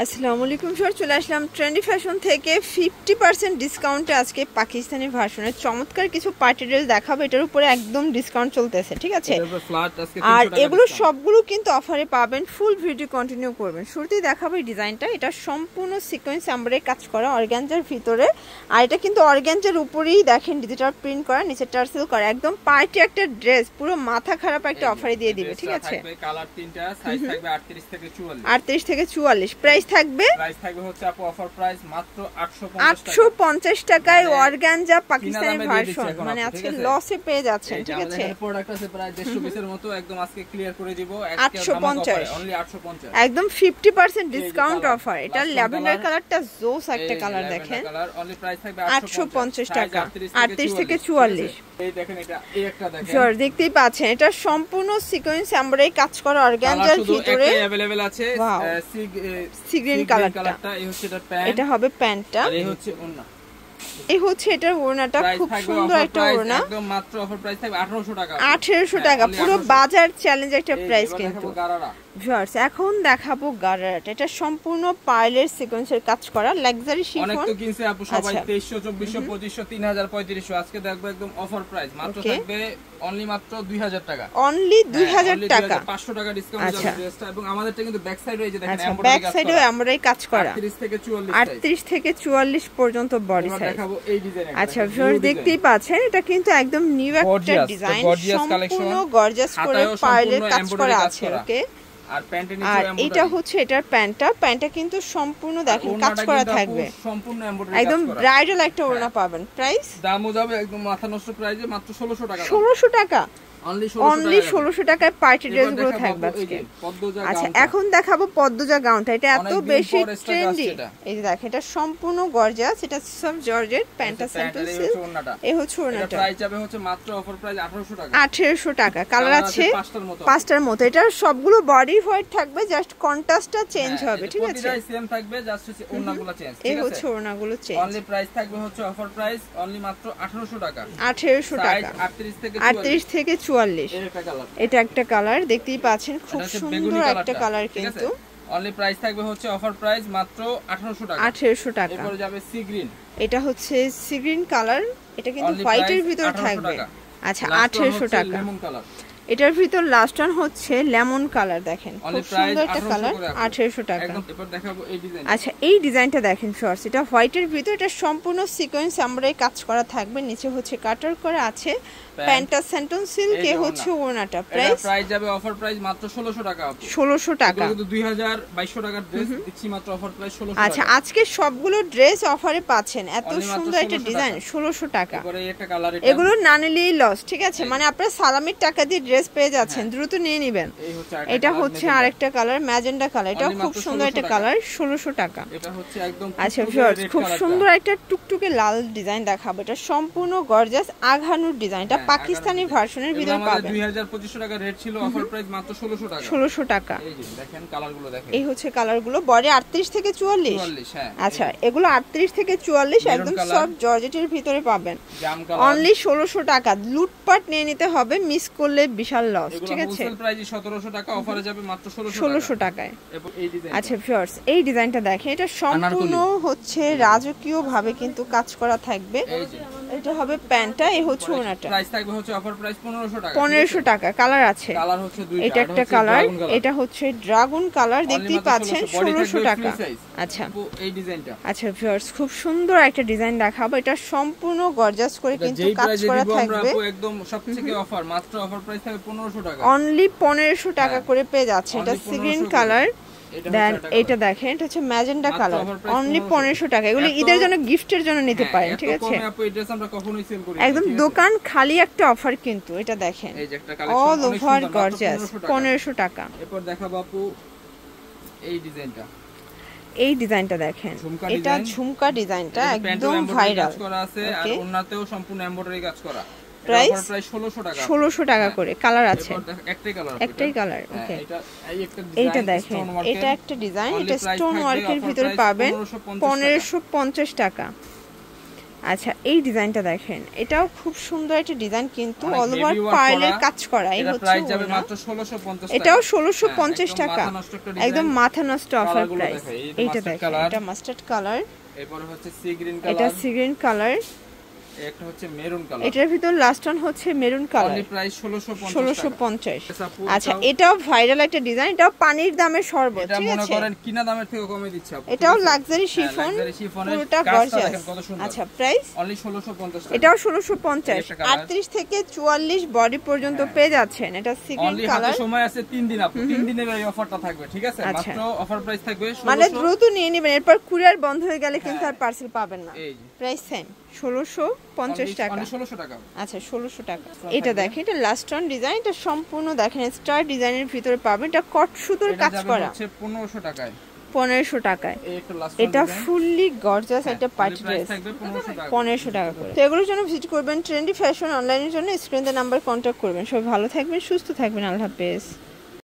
আসসালামু আলাইকুম স্যার, চলে আসলাম ট্রেন্ডি ফ্যাশন থেকে 50% ডিসকাউন্টে আজকে পাকিস্তানি ভার্সনের চমৎকার কিছু পার্টি ড্রেস দেখাবো। এটার উপরে একদম ডিসকাউন্ট চলতেছে, ঠিক আছে? আর এগুলো সবগুলো কিন্তু অফারে পাবেন। ফুল ভিডিও কন্টিনিউ করবেন। শুরুতেই দেখাবো এই ডিজাইনটা। এটা সম্পূর্ণ সিকোয়েন্স এমব্রয়ডারি কাজ করা অর্গানজার ভিতরে, আর এটা কিন্তু অর্গানজার উপরেই দেখেন ডিজিটাল প্রিন্ট করা, নিচে টার্সেল করা, একদম পার্টি একটা ড্রেস, পুরো মাথা খারাপ একটা অফারে দিয়ে দিবে, ঠিক আছে? কালার তিনটা, সাইজ থাকবে 38 থেকে 44। 38 থেকে 44। প্রাইস থাকবে হচ্ছে আপু অফার প্রাইস মাত্র 850 টাকায় অর্গানজা পাকিস্তানি ভার্সন। মানে আজকে লসে পেয়ে যাচ্ছেন, ঠিক আছে? আমাদের প্রোডাক্ট আছে প্রায় 150 পিসের মতো, একদম আজকে ক্লিয়ার করে দিব। 850 অনলি 850, একদম 50% ডিসকাউন্ট অফার। এটা ল্যাভেন্ডার কালারটা জোস একটা কালার, দেখেন। অনলি প্রাইস থাকবে 850 টাকা, 38 থেকে 44। এই দেখেন, এই একটা দেখেন, স্যার দেখতেই পাচ্ছেন, এটা সম্পূর্ণ সিকোয়েন্স এমব্রয়ডারি কাজ করা অর্গানজার ভিতরে अवेलेबल আছে। সি গ্রিন কালারটা, এই হচ্ছে এটা প্যান্ট, এটা হবে প্যান্টটা, আর এই হচ্ছে ওড়না। এই হচ্ছে এটার ওড়নাটা, খুব সুন্দর একটা ওড়না। একদম মাত্র অফার প্রাইস থাকবে 1800 টাকা। 1800 টাকা, পুরো বাজার চ্যালেঞ্জ একটা প্রাইস কিন্তু। ভিউয়ার্স, এখন দেখাবো গারারাটা। এটা সম্পূর্ণ পার্লের সিকোয়েন্সের কাজ করা লাক্সারি শিফন। অনেক তো কিনছে আপু সবাই 2300, 2400, 2500, 3000, 3500। আজকে দেখবো একদম অফার প্রাইস, মাত্র থাকবে অনলি মাত্র 2000 টাকা। অনলি 2000 টাকা, 500 টাকা ডিসকাউন্ট যাবে ড্রেসটা। এবং আমাদেরটা কিন্তু ব্যাক সাইডে এই যে দেখেন এমব্রয়ডারি ব্যাক সাইডেও এমব্রয়ডারি কাজ করা। 38 থেকে 44, 38 থেকে 44 পর্যন্ত বডি সাইজ। দেখাবো এই ডিজাইন। আচ্ছা ভিউয়ার্স, দেখতেই পাচ্ছেন, এটা কিন্তু একদম নিউ একটা ডিজাইন, সম্পূর্ণ গর্জিয়াস করে পার্লের কাজ করা আছে, ওকে? আর প্যান্টের নিচে এমব্রয়ডারি। এটা হচ্ছে এটার প্যান্টটা কিন্তু সম্পূর্ণ দেখেন কাজ করা থাকবে, সম্পূর্ণ এমব্রয়ডারি, একদম ব্রাইডাল একটা ওড়না পাবেন। প্রাইস দামও যাবে একদম মাথা নষ্ট প্রাইসে, মাত্র 1600 টাকা। 1600 টাকা, অনলি 1600 টাকায় পার্টি ড্রেসগুলো থাকবে আজকে। আচ্ছা, এখন দেখাবো পদ্মজা গাউনটা। এটা এত বেশি ট্রেন্ডি, এই যে দেখেন, এটা সম্পূর্ণ গর্জিয়াস। এটা সব জর্জেট, প্যান্টটা স্যাম্পল সিল্ক, এই হচ্ছে ওড়নাটা। প্রাইস যাবে হচ্ছে মাত্র অফার প্রাইস 1800 টাকা। 1800 টাকা। কালার আছে 5টার মতো। এটা সবগুলো বডি হোয়াইট থাকবে, জাস্ট কন্ট্রাস্টটা চেঞ্জ হবে, ঠিক আছে? প্রতিটাই সেম থাকবে, জাস্ট ওড়নাগুলো চেঞ্জ, ঠিক আছে? এই হচ্ছে ওড়নাগুলো চেঞ্জ। অনলি প্রাইস থাকবে হচ্ছে অফার প্রাইস অনলি মাত্র 1800 টাকা। 1800 টাকা, 38 থেকে 44। এটা একটা কালার, দেখতেই পাচ্ছেন, খুব সুন্দর একটা কালার কিন্তু। অনলি প্রাইস থাকবে হচ্ছে অফার প্রাইস মাত্র 1800 টাকা। 1800 টাকা। এরপর যাবে সি গ্রিন। এটা হচ্ছে সি গ্রিন কালার, এটা কিন্তু হোয়াইটের ভিতর থাকবে। আচ্ছা, 1800 টাকা। লেমন কালার, এটার ভিতর লাস্ট ওয়ান হচ্ছে লেমন কালার, দেখেন খুব সুন্দর একটা কালার। 1800 টাকা। এরপর দেখাবো এই ডিজাইন। আচ্ছা, এই ডিজাইনটা দেখেন শর্টস, এটা হোয়াইটের ভিতর, এটা সম্পূর্ণ সিকোয়েন্স এমব্রয়ডারি কাজ করা থাকবে, নিচে হচ্ছে কাটার করা আছে, প্যান্টটা স্যান্টন সিল্কে হচ্ছে ওড়নাটা। প্রাইস যাবে অফার প্রাইস মাত্র 1600 টাকা। 1600 টাকা, কিন্তু 2200 টাকার ড্রেস দিচ্ছি মাত্র অফার প্রাইস 1600 টাকা। আচ্ছা, আজকে সবগুলো ড্রেস অফারে পাচ্ছেন, এত সুন্দর একটা ডিজাইন 1600 টাকা। পরে একটা কালার, এগুলো না নিলেই লস, ঠিক আছে? মানে আপনারা সালামির টাকা দিয়ে ড্রেস পেয়ে যাচ্ছেন, দ্রুত নিয়ে নেবেন। এটা হচ্ছে আরেকটা কালার, ম্যাজেন্ডা কালার, এটা খুব সুন্দর একটা কালার, 1600 টাকা। এটা হচ্ছে একদম, আচ্ছা ভিউয়ার্স, খুব সুন্দর একটা টুকটুকে লাল ডিজাইন দেখাবো। এটা সম্পূর্ণ গর্জিয়াস আঘানুর ডিজাইন, এটা পাকিস্তানি ভার্সনের ভিতর পাবেন। 2500 টাকা রেট ছিল, অফার প্রাইস মাত্র 1600 টাকা। 1600 টাকা। এই যে দেখেন কালারগুলো, দেখেন এই হচ্ছে কালারগুলো। বডি 38 থেকে 44। হ্যাঁ। আচ্ছা, এগুলো 38 থেকে 44, একদম সব জর্জেটের ভিতরে পাবেন। অনলি 1600 টাকা। লুটপাট নিয়ে নিতে হবে, মিস করলে বিশাল লস, ঠিক আছে? হোলসেল প্রাইস 1700 টাকা, অফারে যাবে মাত্র 1600 টাকায়। এবং এই ডিজাইন। আচ্ছা ভিউয়ার্স, এই ডিজাইনটা দেখেন, এটা সম্পূর্ণ হচ্ছে রাজকীয় ভাবে কিন্তু কাজ করা থাকবে। এটা হবে প্যান্টটা, এই হচ্ছে ওড়নাটা। প্রাইস থাকবে হচ্ছে অফার প্রাইস 1500 টাকা। 1500 টাকা। কালার আছে, কালার হচ্ছে দুইটা। এটা একটা কালার, এটা হচ্ছে ড্রাগন কালার, দেখতেই পাচ্ছেন, 1600 টাকা। আচ্ছা, এই ডিজাইনটা। আচ্ছা ভিউয়ার্স, খুব সুন্দর একটা ডিজাইন দেখাবো। এটা সম্পূর্ণ গর্জিয়াস করে কিন্তু কাজ করা থাকবে, একদম সবথেকে অফার, মাত্র অফার প্রাইস থাকবে 1500 টাকা। অনলি 1500 টাকা করে পেয়ে যাচ্ছে। এটা সি গ্রিন কালার, দেন এটা দেখেন, এটা হচ্ছে ম্যাজেন্ডা কালার, অনলি 1500 টাকা। এগুলো ঈদের জন্য, গিফটের জন্য নিতে পারেন, ঠিক আছে? একদম দোকান খালি একটা অফার কিন্তু। এটা দেখেন, এই যে একটা কালেকশন, অল ওভার গর্জিয়াস, 1500 টাকা। এরপর দেখাবো আপু এই ডিজাইনটা। এই ডিজাইনটা দেখেন, এটা ঝুমকা ডিজাইনটা একদম ভাইরাল করা আছে, আর ওন্নাতেও সম্পূর্ণ এমব্রয়ডারি কাজ করা। প্রাইস 1600 টাকা। 1600 টাকা করে। কালার আছে, একটাই কালার, ওকে? এইটা দেখেন, এটা একটা ডিজাইন, এটা স্টোন ওয়ার্কের ভিতরে পাবেন, 1550 টাকা। আচ্ছা এই ডিজাইনটা দেখেন, এটাও খুব সুন্দর একটা ডিজাইন, কিন্তু অল ওভার পার্লের কাজ করা। এই হচ্ছে প্রাইস যাবে মাত্র 1650 টাকা। এটাও 1650 টাকা, একদম মাথা নষ্ট অফার প্রাইস। এইটা দেখেন, এটা মাস্টার্ড কালার, এরপরে হচ্ছে সি গ্রিন কালার, এটা সি গ্রিন কালার, একটা হচ্ছে মেরুন কালার, এটার ভিতর লাস্ট ওয়ান হচ্ছে মেরুন কালার, অনলি প্রাইস 1650। আচ্ছা এটাও ভাইরাল একটা ডিজাইন, এটাও পানির দামের শরবত, এটা ঠিক মনে আছে, করেন কিনা দামের থেকে কমে দিচ্ছে আপু। এটাও লাক্সারি শিফন, পুরোটা গর্জিয়াস। আচ্ছা প্রাইস অনলি 1650 টাকা, এটাও 1650। 38 থেকে 44 বডি পর্যন্ত পেয়ে যাচ্ছেন। এটা সি গ্রিন কালার, হাতে সময় আছে 3 দিন আপু, 3 দিনের এই অফারটা থাকবে, ঠিক আছে, মাত্র অফার প্রাইস থাকবে 1600, মানে দ্রুত নিয়ে নেবেন, এরপর কুরিয়ার বন্ধ হয়ে গেলে কিন্তু আর পার্সেল পাবেন না। প্রাইস সেম 1650 টাকা। 1600 টাকা, আচ্ছা 1600 টাকা। এটা দেখেন, এটা লাস্ট ওয়ান ডিজাইন, এটা সম্পূর্ণ দেখেন স্টার ডিজাইনের ভিতরে পাবেন, এটা কট সুতোর কাজ করা, হচ্ছে 1500 টাকায়, 1500 টাকায়। এটা ফুললি গর্জিয়াস একটা পার্টি ড্রেস, 1500 টাকা করে। তো এগুলোর জন্য ভিজিট করবেন ট্রেন্ডি ফ্যাশন অনলাইনের জন্য, স্ক্রিনে নাম্বার কন্ট্যাক্ট করবেন। সবাই ভালো থাকবেন, সুস্থ থাকবেন, আল্লাহ হাফেজ।